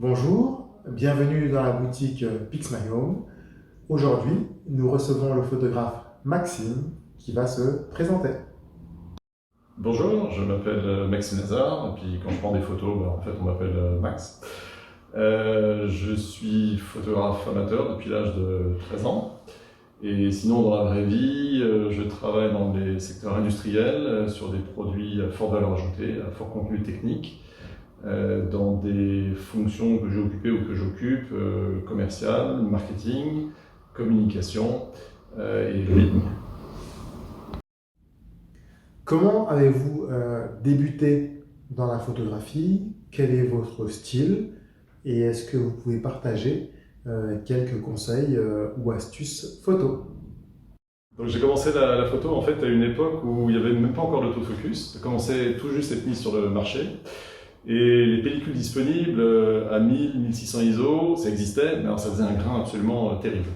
Bonjour, bienvenue dans la boutique Pix My Home. Aujourd'hui, nous recevons le photographe Maxime qui va se présenter. Bonjour, je m'appelle Maxime Lazare, et puis quand je prends des photos, en fait on m'appelle Max. Je suis photographe amateur depuis l'âge de 13 ans. Et sinon, dans la vraie vie, je travaille dans les secteurs industriels, sur des produits à forte valeur ajoutée, à fort contenu technique, dans des fonctions que j'ai occupées ou que j'occupe, commerciales, marketing, communication et lead. Comment avez-vous débuté dans la photographie? Quel est votre style? Et est-ce que vous pouvez partager quelques conseils ou astuces photo? Donc j'ai commencé la photo en fait à une époque où il n'y avait même pas encore d'autofocus. Ça commençait tout juste à être mis sur le marché. Et les pellicules disponibles à 1000, 1600 ISO, ça existait, mais alors ça faisait un grain absolument terrible.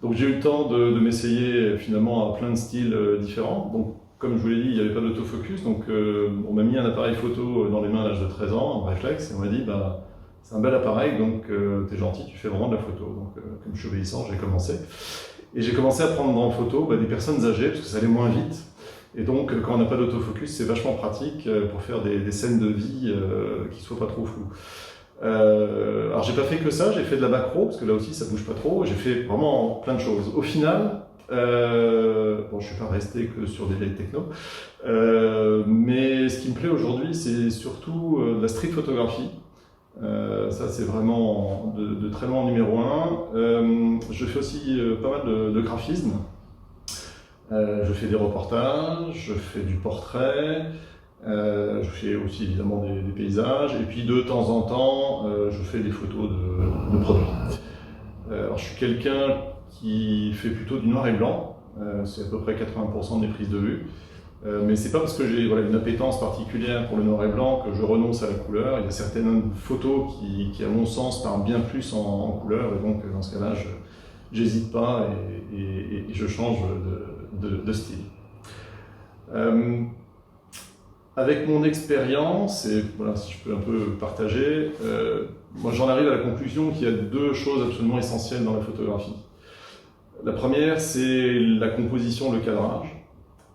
Donc j'ai eu le temps de m'essayer finalement à plein de styles différents. Donc comme je vous l'ai dit, il n'y avait pas d'autofocus, donc on m'a mis un appareil photo dans les mains à l'âge de 13 ans, un réflexe, et on m'a dit c'est un bel appareil, donc t'es gentil, tu fais vraiment de la photo. Donc comme je suis obéissant, j'ai commencé. Et j'ai commencé à prendre en photo des personnes âgées, parce que ça allait moins vite. Et donc, quand on n'a pas d'autofocus, c'est vachement pratique pour faire des scènes de vie qui ne soient pas trop floues. Alors, j'ai pas fait que ça, j'ai fait de la macro, parce que là aussi, ça bouge pas trop. J'ai fait vraiment plein de choses. Au final, bon, je suis pas resté que sur des vieilles techno, mais ce qui me plaît aujourd'hui, c'est surtout de la street photographie. Ça, c'est vraiment de très loin numéro un. Je fais aussi pas mal de graphisme. Je fais des reportages, je fais du portrait, je fais aussi évidemment des paysages, et puis de temps en temps, je fais des photos de produits. Alors, je suis quelqu'un qui fait plutôt du noir et blanc, c'est à peu près 80% des prises de vue. Mais c'est pas parce que j'ai une appétence particulière pour le noir et blanc que je renonce à la couleur. Il y a certaines photos qui à mon sens, parlent bien plus en couleur, et donc dans ce cas-là, j'hésite pas et je change de style. Avec mon expérience, et voilà, si je peux un peu partager, moi j'en arrive à la conclusion qu'il y a deux choses absolument essentielles dans la photographie. La première, c'est la composition, le cadrage.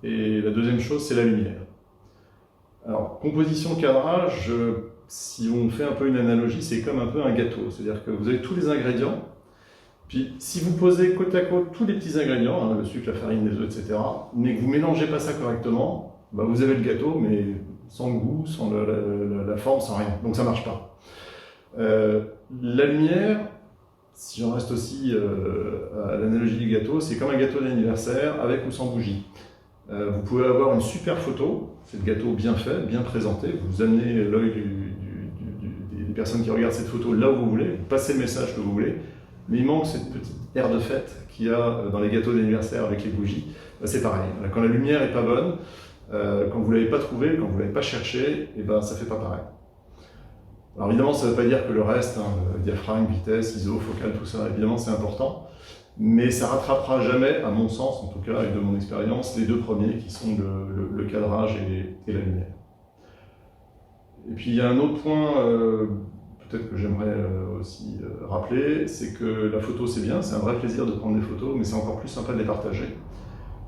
Et la deuxième chose, c'est la lumière. Alors, composition, cadrage, si on fait un peu une analogie, c'est comme un peu un gâteau. C'est-à-dire que vous avez tous les ingrédients, puis si vous posez côte à côte tous les petits ingrédients, le sucre, la farine, les œufs, etc., mais que vous ne mélangez pas ça correctement, vous avez le gâteau, mais sans le goût, sans la forme, sans rien. Donc ça ne marche pas. La lumière, si j'en reste aussi à l'analogie du gâteau, c'est comme un gâteau d'anniversaire avec ou sans bougie. Vous pouvez avoir une super photo, c'est le gâteau bien fait, bien présenté, vous amenez l'œil des personnes qui regardent cette photo là où vous voulez, vous passez le message que vous voulez, mais il manque cette petite aire de fête qu'il y a dans les gâteaux d'anniversaire avec les bougies. C'est pareil, quand la lumière n'est pas bonne, quand vous ne l'avez pas trouvée, quand vous ne l'avez pas cherché, ça ne fait pas pareil. Alors évidemment, ça ne veut pas dire que le reste, diaphragme, vitesse, ISO, focale, tout ça, évidemment c'est important, mais ça rattrapera jamais, à mon sens en tout cas, et de mon expérience, les deux premiers qui sont le cadrage et la lumière. Et puis il y a un autre point, peut-être que j'aimerais aussi rappeler, c'est que la photo c'est bien, c'est un vrai plaisir de prendre des photos, mais c'est encore plus sympa de les partager.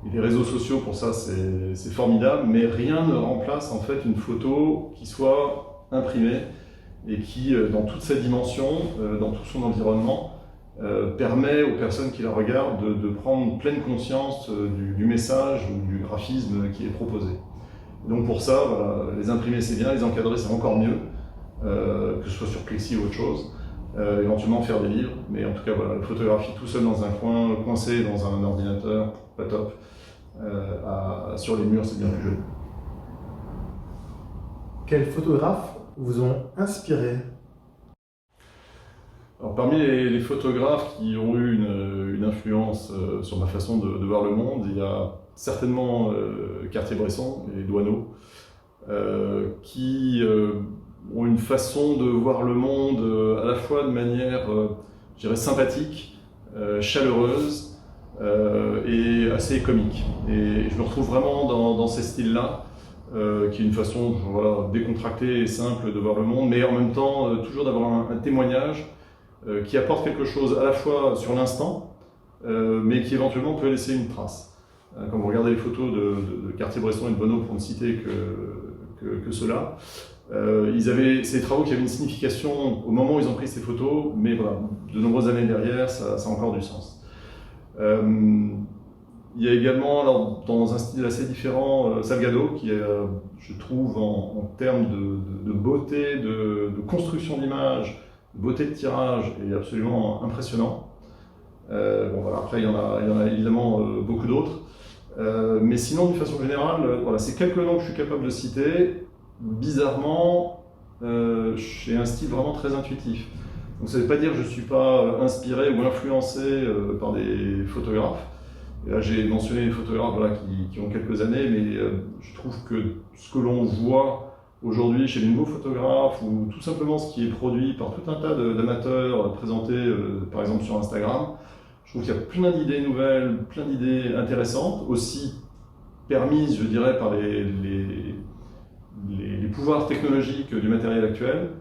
Et les réseaux sociaux pour ça c'est formidable, mais rien ne remplace en fait une photo qui soit imprimée et qui, dans toute sa dimension, dans tout son environnement, permet aux personnes qui la regardent de prendre pleine conscience du message ou du graphisme qui est proposé. Et donc pour ça, voilà, les imprimer c'est bien, les encadrer c'est encore mieux, que ce soit sur Plexi ou autre chose, éventuellement faire des livres, mais en tout cas voilà, la photographie tout seul dans un coin, coincé dans un ordinateur, pas top. Sur les murs c'est bien plus joli. Quels photographes vous ont inspiré? Alors, parmi les photographes qui ont eu une influence sur ma façon de voir le monde, il y a certainement Cartier-Bresson et Doisneau, qui ont une façon de voir le monde à la fois de manière, je dirais, sympathique, chaleureuse et assez comique. Et je me retrouve vraiment dans ces styles-là. qui est une façon voilà, décontractée et simple de voir le monde, mais en même temps toujours d'avoir un témoignage qui apporte quelque chose à la fois sur l'instant, mais qui éventuellement peut laisser une trace. Quand vous regardez les photos de Cartier-Bresson et de Bonnot, pour ne citer que ceux-là, c'est des travaux qui avaient une signification au moment où ils ont pris ces photos, mais voilà, de nombreuses années derrière, ça a encore du sens. Il y a également, alors, dans un style assez différent, Salgado, qui est, je trouve, en termes de beauté, de construction d'image, de beauté de tirage, est absolument impressionnant. Bon, voilà, après, il y en a évidemment beaucoup d'autres. Mais sinon, d'une façon générale, voilà, c'est quelques noms que je suis capable de citer. Bizarrement, j'ai un style vraiment très intuitif. Donc ça ne veut pas dire que je ne suis pas inspiré ou influencé par des photographes. Et là, j'ai mentionné les photographes voilà, qui ont quelques années, mais je trouve que ce que l'on voit aujourd'hui chez les nouveaux photographes, ou tout simplement ce qui est produit par tout un tas d'amateurs présentés par exemple sur Instagram, je trouve qu'il y a plein d'idées nouvelles, plein d'idées intéressantes, aussi permises, je dirais, par les pouvoirs technologiques du matériel actuel,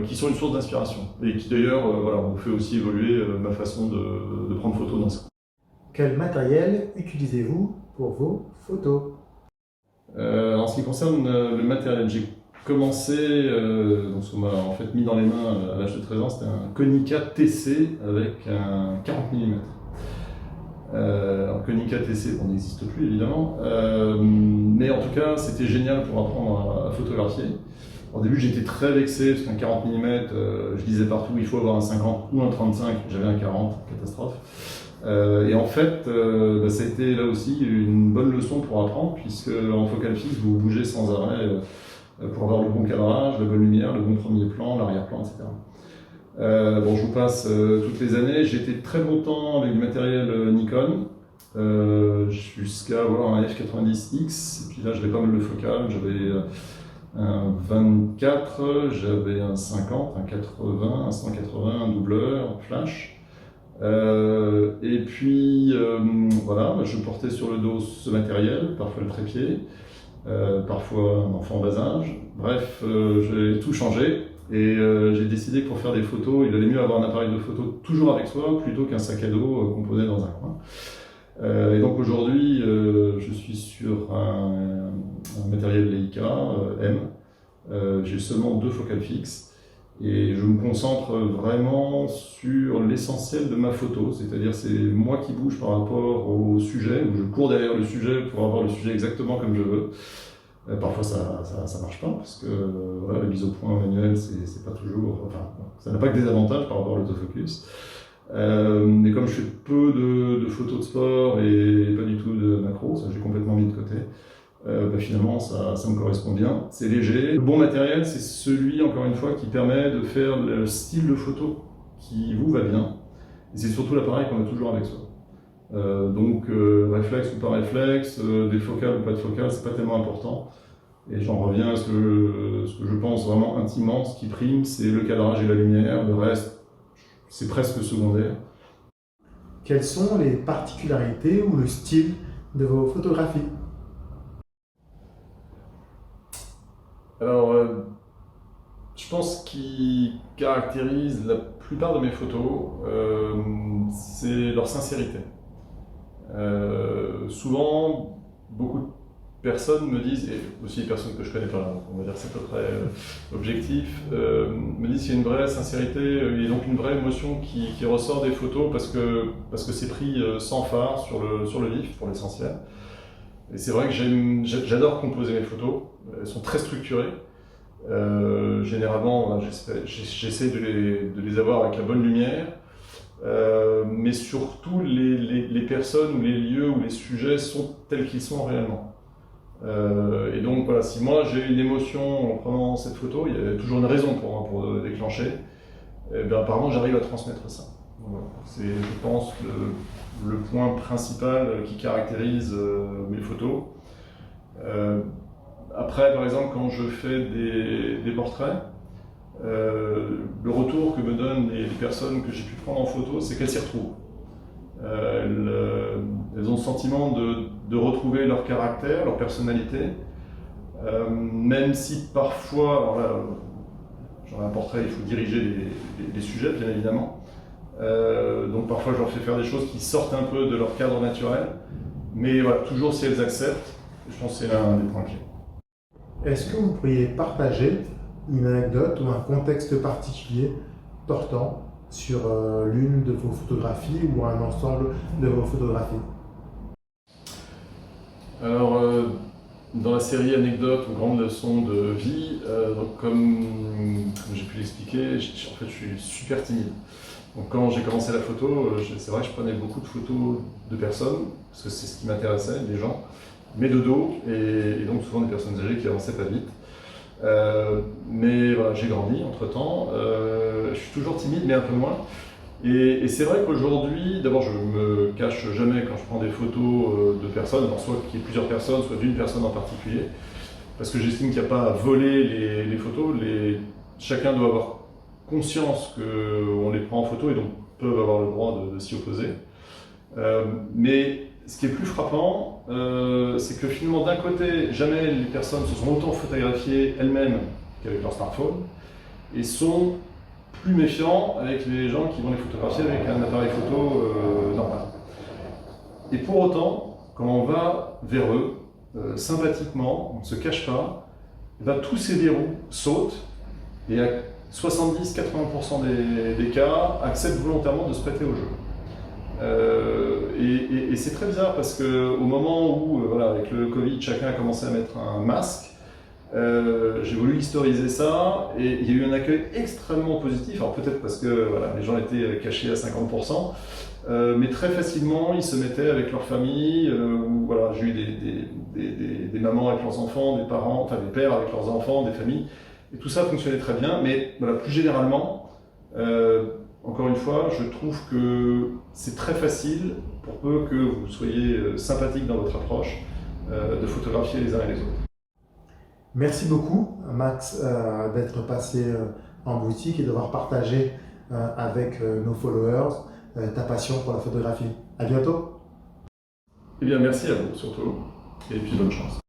qui sont une source d'inspiration, et qui d'ailleurs voilà, ont fait aussi évoluer ma façon de prendre photo dans ce. Quel matériel utilisez-vous pour vos photos? En ce qui concerne le matériel, j'ai commencé, donc ce qu'on m'a en fait mis dans les mains à l'âge de 13 ans, c'était un Konica TC avec un 40 mm. Alors Konica TC, on n'existe plus évidemment, mais en tout cas c'était génial pour apprendre à photographier. Au début j'étais très vexé parce qu'un 40 mm, je disais partout il faut avoir un 50 ou un 35, j'avais un 40, catastrophe. Et en fait, ça a été là aussi une bonne leçon pour apprendre, puisque en focale fixe, vous bougez sans arrêt pour avoir le bon cadrage, la bonne lumière, le bon premier plan, l'arrière-plan, etc. Bon, je vous passe toutes les années. J'ai été très longtemps avec du matériel Nikon, jusqu'à avoir un F90X, et puis là j'avais pas mal de focales, j'avais un 24, j'avais un 50, un 80, un 180, un doubleur, un flash. Et puis voilà, je portais sur le dos ce matériel, parfois le trépied, parfois un enfant en bas âge. Bref, j'ai tout changé et j'ai décidé que pour faire des photos, il valait mieux avoir un appareil de photo toujours avec soi plutôt qu'un sac à dos qu'on posait dans un coin. Et donc aujourd'hui, je suis sur un matériel Leica M. J'ai seulement 2 focales fixes. Et je me concentre vraiment sur l'essentiel de ma photo, c'est-à-dire c'est moi qui bouge par rapport au sujet, ou je cours derrière le sujet pour avoir le sujet exactement comme je veux. Parfois ça marche pas, parce que voilà, la mise au point manuelle, c'est pas toujours, enfin, ça n'a pas que des avantages par rapport à l'autofocus. Mais comme je fais peu de photos de sport et pas du tout de macro, ça j'ai complètement mis de côté. Finalement ça me correspond bien, c'est léger. Le bon matériel, c'est celui, encore une fois, qui permet de faire le style de photo qui vous va bien. Et c'est surtout l'appareil qu'on a toujours avec soi. Donc réflexe ou pas réflexe, des focales ou pas de focales, c'est pas tellement important. Et j'en reviens à ce que je pense vraiment intimement, ce qui prime, c'est le cadrage et la lumière, le reste, c'est presque secondaire. Quelles sont les particularités ou le style de vos photographies? Alors, je pense ce qui caractérise la plupart de mes photos, c'est leur sincérité. Souvent, beaucoup de personnes me disent, et aussi des personnes que je connais pas, on va dire que c'est à peu près objectif, me disent qu'il y a une vraie sincérité et donc une vraie émotion qui ressort des photos parce que c'est pris sans phare sur le vif pour l'essentiel. Et c'est vrai que j'adore composer mes photos, elles sont très structurées. Généralement, j'essaie de les avoir avec la bonne lumière, mais surtout les personnes ou les lieux ou les sujets sont tels qu'ils sont réellement. Et donc voilà, si moi j'ai une émotion en prenant cette photo, il y a toujours une raison pour moi pour déclencher, et bien apparemment j'arrive à transmettre ça. Voilà. C'est, je pense, le point principal qui caractérise mes photos. Après, par exemple, quand je fais des portraits, le retour que me donnent les personnes que j'ai pu prendre en photo, c'est qu'elles s'y retrouvent. Elles ont le sentiment de retrouver leur caractère, leur personnalité, Même si parfois, alors là, genre un portrait, il faut diriger les sujets, bien évidemment. Donc parfois, je leur fais faire des choses qui sortent un peu de leur cadre naturel. Mais voilà, toujours si elles acceptent, je pense que c'est l'un des points clés. Est-ce que vous pourriez partager une anecdote ou un contexte particulier portant sur l'une de vos photographies ou un ensemble de vos photographies? Alors, dans la série Anecdotes ou Grandes leçons de vie, donc comme j'ai pu l'expliquer, en fait, je suis super timide. Donc quand j'ai commencé la photo, c'est vrai que je prenais beaucoup de photos de personnes, parce que c'est ce qui m'intéressait, des gens, mais de dos, et donc souvent des personnes âgées qui avançaient pas vite. Mais voilà, j'ai grandi entre-temps, je suis toujours timide, mais un peu moins. Et c'est vrai qu'aujourd'hui, d'abord je me cache jamais quand je prends des photos de personnes, alors soit qu'il y ait plusieurs personnes, soit d'une personne en particulier, parce que j'estime qu'il n'y a pas à voler les photos, chacun doit avoir conscience qu'on les prend en photo et donc peuvent avoir le droit de s'y opposer. Mais ce qui est plus frappant, c'est que finalement d'un côté, jamais les personnes se sont autant photographiées elles-mêmes qu'avec leur smartphone, et sont plus méfiants avec les gens qui vont les photographier avec un appareil photo normal. Et pour autant, quand on va vers eux, sympathiquement, on ne se cache pas, et ben, tous ces verrous sautent, et à 70-80% des cas acceptent volontairement de se prêter au jeu. Et c'est très bizarre parce qu'au moment où, voilà, avec le Covid, chacun a commencé à mettre un masque, j'ai voulu historiser ça et il y a eu un accueil extrêmement positif. Alors peut-être parce que voilà, les gens étaient cachés à 50%, mais très facilement ils se mettaient avec leur famille. Voilà, j'ai eu des mamans avec leurs enfants, des parents, enfin des pères avec leurs enfants, des familles. Et tout ça fonctionnait très bien, mais voilà, plus généralement, encore une fois, je trouve que c'est très facile, pour peu que vous soyez sympathique dans votre approche, de photographier les uns et les autres. Merci beaucoup, Max, d'être passé en boutique et d'avoir partagé avec nos followers ta passion pour la photographie. À bientôt. Eh bien, merci à vous surtout, et puis bonne chance.